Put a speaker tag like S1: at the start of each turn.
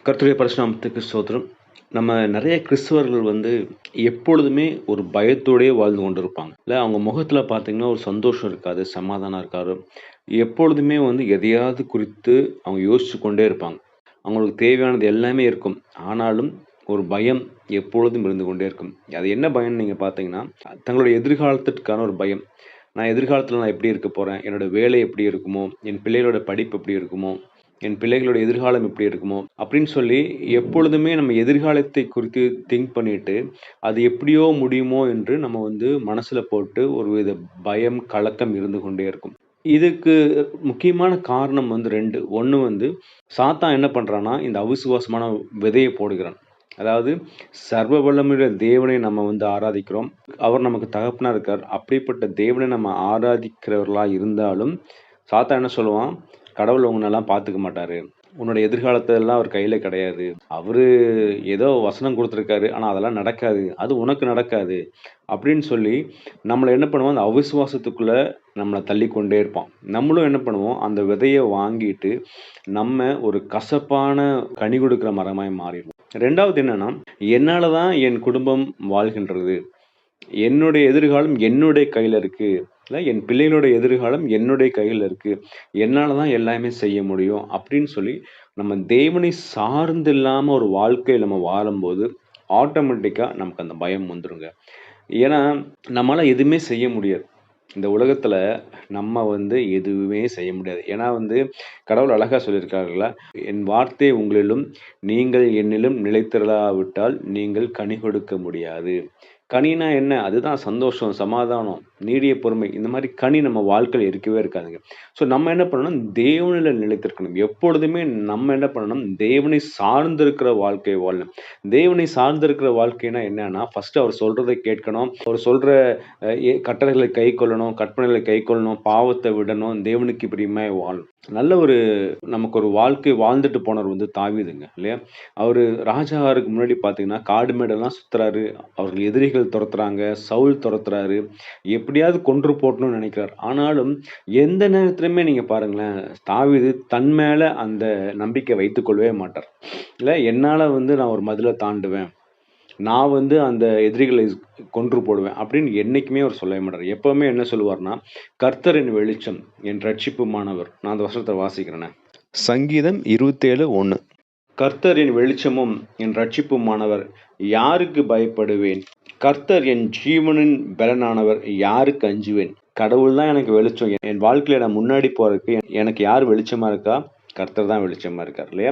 S1: கர்த்தருடைய பரிசுநாமத்துக்கு ஸ்தோத்திரம். நம்ம நெறைய கிறிஸ்தவர்கள் எப்பொழுதுமே ஒரு பயத்தோடயே வாழ்ந்து கொண்டிருப்பாங்க. இல்ல அவங்க முகத்துல பார்த்தீங்கன்னா, ஒரு சந்தோஷம் இருக்காது, சமாதானம் இருக்காது. எப்பொழுதுமே எதையாவது குறித்து அவங்க யோசிச்சு கொண்டே இருப்பாங்க. அவங்களுக்கு தேவையானது எல்லாமே இருக்கும். ஆனாலும் ஒரு பயம் எப்பொழுதும் இருந்து கொண்டே இருக்கும். அது என்ன பயம்னு நீங்க பார்த்தீங்கன்னா, தங்களுடைய எதிர்காலத்திற்கான ஒரு பயம். நான் எதிர்காலத்துல எப்படி இருக்க போறேன்? என்னோட வேலை எப்படி இருக்குமோ? என் பிள்ளைகளோட படிப்பு எப்படி இருக்குமோ? என் பிள்ளைகளோட எதிர்காலம் எப்படி இருக்குமோ? அப்படின்னு சொல்லி எப்பொழுதுமே நம்ம எதிர்காலத்தை குறித்து திங்க் பண்ணிட்டு, அது எப்படியோ முடியுமோ என்று நம்ம மனசுல போட்டு ஒருவித பயம், கலக்கம் இருந்து கொண்டே இருக்கும். இதுக்கு முக்கியமான காரணம் 2. ஒண்ணு சாத்தான் என்ன பண்றான்னா, இந்த அவிசுவாசமான விதைய போடுகிறான். அதாவது சர்வ வல்லமையுள்ள தேவனை நம்ம ஆராதிக்கிறோம். அவர் நமக்கு தகப்பனா இருக்கார். அப்படிப்பட்ட தேவனை நம்ம ஆராதிக்கிறவர்களா இருந்தாலும், சாத்தான் என்ன சொல்லுவான்? கடவுள் உங்களலாம் பார்த்துக்க மாட்டாரு. உன்னோட எதிர்காலத்தெல்லாம் அவர் கையில கிடையாது. அவரு ஏதோ வசனம் குடுத்துருக்காரு. ஆனா அதெல்லாம் நடக்காது. அது உனக்கு நடக்காது. அப்படின்னு சொல்லி நம்மள என்ன பண்ணுவான்? அந்த அவிசுவாசத்துக்குள்ள நம்மள தள்ளிக்கொண்டே இருப்பான். நம்மளும் என்ன பண்ணுவோம்? அந்த விதைய வாங்கிட்டு, நம்ம ஒரு கசப்பான கனி கொடுக்கிற மரமாய் மாறிருவோம். 2வது என்னன்னா, என்னால தான் என் குடும்பம் வாழ்கின்றது. என்னுடைய எதிர்காலம் என்னுடைய கையில இருக்கு. இல்ல என் பிள்ளைகளோட எதிர்காலம் என்னுடைய கையில இருக்கு. என்னால தான் எல்லாமே செய்ய முடியும். அப்படின்னு சொல்லி நம்ம தேவனை சார்ந்து இல்லாம ஒரு வாழ்க்கை நம்ம வாழும்போது, ஆட்டோமேட்டிக்கா நமக்கு அந்த பயம் வந்துருங்க. ஏன்னா, நம்மால எதுவுமே செய்ய முடியாது. இந்த உலகத்துல நம்ம எதுவுமே செய்ய முடியாது. ஏன்னா கடவுள் அழகா சொல்லியிருக்கார்ல, "என் வார்த்தை உங்களிலும், நீங்கள் என்னிலும் நிலைத்திராவிட்டால் நீங்கள் கனி கொடுக்க முடியாது." கனினா என்ன? அதுதான் சந்தோஷம், சமாதானம், நீடிய பொறுமை. இந்த மாரி கனி நம்ம வாழ்க்கையில இருக்கவே இருக்காதுங்க. ஸோ நம்ம என்ன பண்ணணும்? தேவனில நிலைத்திருக்கணும். எப்பொழுதுமே நம்ம என்ன பண்ணணும்? தேவனை சார்ந்திருக்கிற வாழ்க்கை வாழணும். தேவனை சார்ந்திருக்கிற வாழ்க்கைனா என்னன்னா, ஃபர்ஸ்ட்டு அவர் சொல்றத கேட்கணும். அவர் சொல்ற கட்டளைகளை கைக்கொள்ளணும், கற்பனைகளை கைக்கொள்ளணும், பாவத்த விடணும், தேவனுக்கு பிரியமாய் வாழணும். நல்ல ஒரு நமக்கு ஒரு வாழ்க்கை வாழ்ந்துட்டு போனவர் தாவீதுங்க இல்லையா? அவரு ராஜா ஆகுறதுக்கு முன்னாடி பார்த்தீங்கன்னா, காடு மேடெல்லாம் சுத்துறாரு. அவர்கள் எதிரிகள் தொரத்துறாங்க. சவுல் தொரத்துறாரு. எப்படியாவது கொன்று போடணும்னு நினைக்கிறார். ஆனாலும் எந்த நேரத்திலுமே நீங்க பாருங்களேன், தாவீது தன் மேல அந்த நம்பிக்கை வைத்துக் கொள்ளவே மாட்டார். இல்ல என்னால நான் ஒரு மதில தாண்டுவேன். நான் அந்த எதிரிகளை கொன்று போடுவேன் அப்படின்னு என்னைக்குமே அவர் சொல்லவே மாட்டார். எப்பவுமே என்ன சொல்லுவார்னா, கர்த்தர் என் வெளிச்சம், என் ரட்சிப்புமானவர். நான் அந்த வசனத்தை வாசிக்கிறேனே. சங்கீதம் 27:1. கர்த்தர் என் வெளிச்சமும் என் ரட்சிப்புமானவர், யாருக்கு பயப்படுவேன்? கர்த்தர் என் ஜீவனின் பலனானவர், யாருக்கு அஞ்சுவேன்? கடவுள் தான் எனக்கு வெளிச்சம். என் வாழ்க்கையில நான் முன்னாடி போறதுக்கு எனக்கு யார் வெளிச்சமா இருக்கா? கர்த்தர் தான் வெளிச்சமா இருக்கார் இல்லையா?